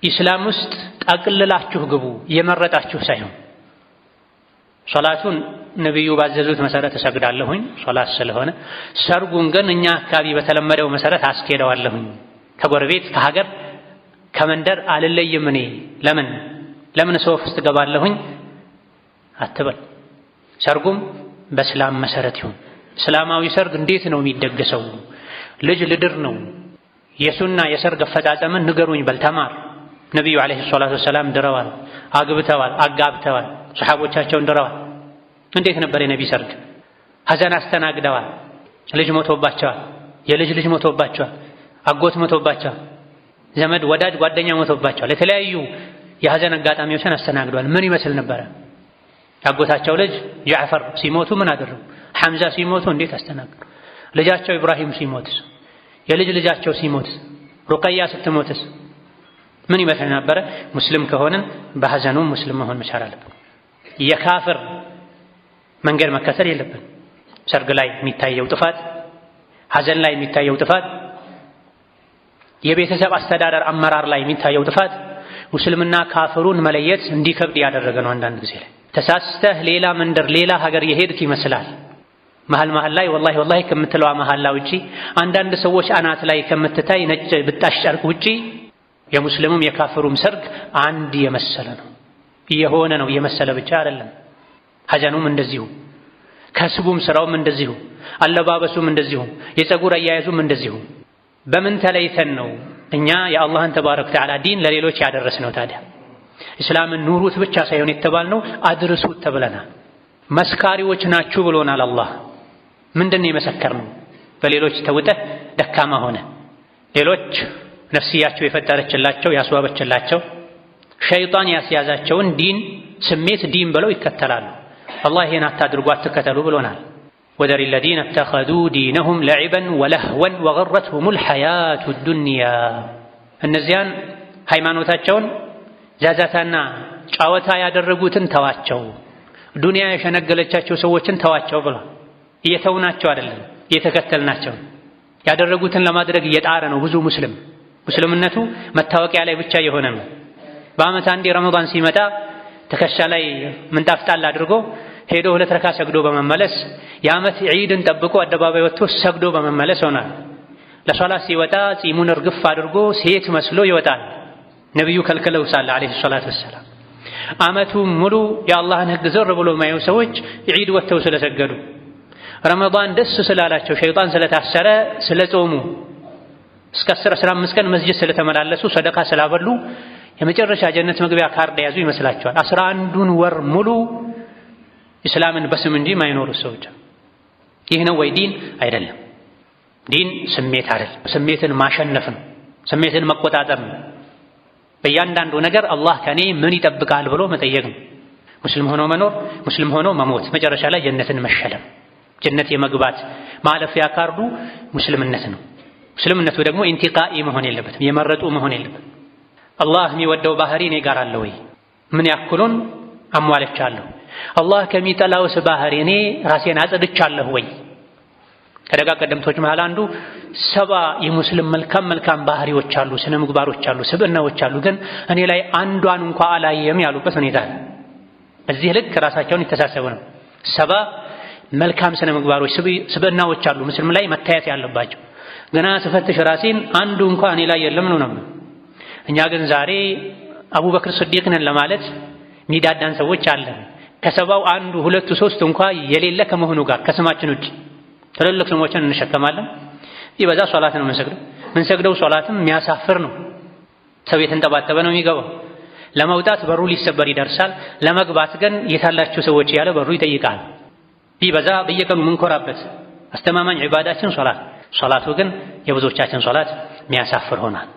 ኢስላም ውስጥ ጠቅልላችሁ ግቡ የመረጣችሁ ሳይሆን ሶላቱን ነብዩ ባዘዙት መሰረት እሰግዳለሁኝ ሶላት ስለሆነ ሰርጉን ግን እኛ አካባቢ በተለመደው መሰረት አስኬደዋለሁኝ ከጎረቤት ከሀገር ከመንደር አልለይም እኔ ለምን ሶፍ ውስጥ ገባለሁኝ አትበል። ሰርጉም በእስላም መሰረት ይሁን። እስላማዊ ሰርግ እንዴት ነው የሚደገሰው? ልጅ ልድር ነው የሱና የሰርግ አፈጻጸምን ንገሩኝ በል ተማር። ነብዩ አለይሂ ሰላቱ ወሰላም ድረዋል፣ አግብተዋል፣ አጋብተዋል፣ ሱሐቦቻቸውን ድረዋል። እንዴት ነበር የነቢ ሰርግ? ሐዘን አስተናግደዋል። ልጅ ሞቶባቸዋል፣ የልጅ ልጅ ሞቶባቸዋል፣ አጎት ሞቶባቸዋል፣ ዘመድ ወዳጅ ጓደኛ ሞቶባቸዋል። የተለያዩ የሐዘን አጋጣሚዎችን አስተናግደዋል። ምን ይመስል ነበረ? ያጎታቸው ልጅ ጃዕፈር ሲሞቱ ምን አደረጉ? ሐምዛ ሲሞቱ እንዴት አስተናገዱ? ልጃቸው ኢብራሂም ሲሞት፣ የልጅ ልጃቸው ሲሞት፣ ሩቀያ ስትሞትስ ምን ይመስል ነበረ? ሙስሊም ከሆንን በሐዘኑ ሙስሊም መሆን መቻል አለብን። የካፍር መንገድ መከተል የለብን። ሰርግ ላይ የሚታየው ጥፋት፣ ሐዘን ላይ የሚታየው ጥፋት፣ የቤተሰብ አስተዳደር አመራር ላይ የሚታየው ጥፋት ሙስሊምና ካፍሩን መለየት እንዲከብድ ያደረገ ነው። አንዳንድ ጊዜ ላይ ተሳስተህ ሌላ መንደር ሌላ ሀገር የሄድክ ይመስላል። መሃል ላይ ወላሂ ከምትለዋ መሐላ ውጪ አንዳንድ ሰዎች አናት ላይ ከምትታይ ነጭ ብጣሽ ጨርቅ ውጪ የሙስሊሙም የካፍሩም ሰርግ አንድ የመሰለ ነው። የሆነ ነው የመሰለ ብቻ አይደለም። ሐዘኑም እንደዚሁ፣ ከስቡም ስራውም እንደዚሁ፣ አለባበሱም እንደዚሁ፣ የፀጉር አያያዙም እንደዚሁ። በምን ተለይተን ነው እኛ የአላህን ተባረከ ወተዓላ ዲን ለሌሎች ያደረስነው? ታዲያ እስላምን ኑሩት ብቻ ሳይሆን የተባልነው አድርሱት ተብለናል። መስካሪዎች ናችሁ ብሎናል አላህ። ምንድነው የመሰከርነው? በሌሎች ተውጠህ ደካማ ሆነ ሌሎች ነፍስያቸው የፈጠረችላቸው ያስዋበችላቸው ሸይጣን ያስያዛቸውን ዲን ስሜት ዲን ብለው ይከተላሉ። አላህ ይሄን አታድርጉ አትከተሉ ብሎናል። ወደሪ الذين اتخذوا دينهم لعبا ولهوا وغرتهم الحياة الدنيا እነዚያን ሃይማኖታቸውን ዛዛታና ጨዋታ ያደረጉትን ተዋቸው፣ ዱንያ የሸነገለቻቸው ሰዎችን ተዋቸው ብሏል። እየተውናቸው አይደለም እየተከተልናቸው። ያደረጉትን ለማድረግ እየጣረ ነው ብዙ ሙስሊምነቱ መታወቂያ ላይ ብቻ የሆነ ነው። በዓመት አንዴ ረመዳን ሲመጣ ትከሻ ላይ ምንጣፍ ጣል አድርጎ ሄዶ 2 ረካ ሰግዶ በመመለስ የዓመት ዒድን ጠብቆ አደባባይ ወጥቶ ሰግዶ በመመለስ ሆኗል። ለሶላት ሲወጣ ጺሙን እርግፍ አድርጎ ሴት መስሎ ይወጣል። ነብዩ ከልክለው ሳለ አለይሂ ሰላቱ ወሰላም ዓመቱ ሙሉ የአላህን ሕግ ዘር ብሎ የማየው ሰዎች ዒድ ወጥተው ስለሰገዱ ረመዳን ደስ ስላላቸው ሸይጣን ስለታሰረ ስለጾሙ እስከ 15 ቀን መስጂድ ስለተመላለሱ ሰደቃ ስላበሉ የመጨረሻ ጀነት መግቢያ ካርድ ያዙ ይመስላቸዋል። 11ዱን ወር ሙሉ እስላምን በስም እንጂ ማይኖሩ ሰዎች። ይህ ነው ወይ ዲን? አይደለም። ዲን ስሜት አይደለም። ስሜትን ማሸነፍ ነው። ስሜትን መቆጣጠር ነው። በእያንዳንዱ ነገር አላህ ከኔ ምን ይጠብቃል ብሎ መጠየቅ ነው። ሙስሊም ሆኖ መኖር፣ ሙስሊም ሆኖ መሞት፣ መጨረሻ ላይ ጀነትን መሸለም። ጀነት የመግባት ማለፊያ ካርዱ ሙስሊምነት ነው። ሙስሊምነቱ ደግሞ ኢንቲቃኢ መሆን የለበትም፣ የመረጡ መሆን የለበትም። አላህ የሚወደው ባህሪ እኔ ጋር አለ ወይ? ምን ያክሉን አሟልቻለሁ? አላህ ከሚጠላውስ ባህሪ እኔ ራሴን አጽድቻለሁ ወይ? ከደጋ ቀደምቶች መሃል አንዱ 70 የሙስሊም መልካም ባህሪዎች አሉ፣ ስነ ምግባሮች አሉ፣ ስብዕናዎች አሉ፣ ግን እኔ ላይ አንዷን እንኳ አላየም ያሉበት ሁኔታ አለ። በዚህ ልክ ራሳቸውን የተሳሰቡ ነው። 70 መልካም ስነ ምግባሮች ስብዕናዎች አሉ ሙስሊም ላይ መታየት ያለባቸው። ገና ስፈትሽ ራሴን አንዱ እንኳ እኔ ላይ የለም ነው። እኛ ግን ዛሬ አቡበክር ስዲቅ ነን ለማለት ሚዳዳን ሰዎች አለን። ከ70 አንዱ 2 3 እንኳ የሌለ ከመሆኑ ጋር ከስማችን ውጭ ትልልቅ ስሞችን እንሸከማለን። ይበዛ ሶላት ነው የምንሰግደው ሶላትም የሚያሳፍር ነው። ሰው የተንጠባጠበ ነው የሚገባው። ለመውጣት በሩ ሊሰበር ይደርሳል። ለመግባት ግን የታላችሁ ሰዎች ያለ በሩ ይጠይቃል። ይበዛ በየቀኑ ምንኮራበት አስተማማኝ ዒባዳችን ሶላቱ ግን የብዙዎቻችን ሶላት የሚያሳፍር ሆኗል።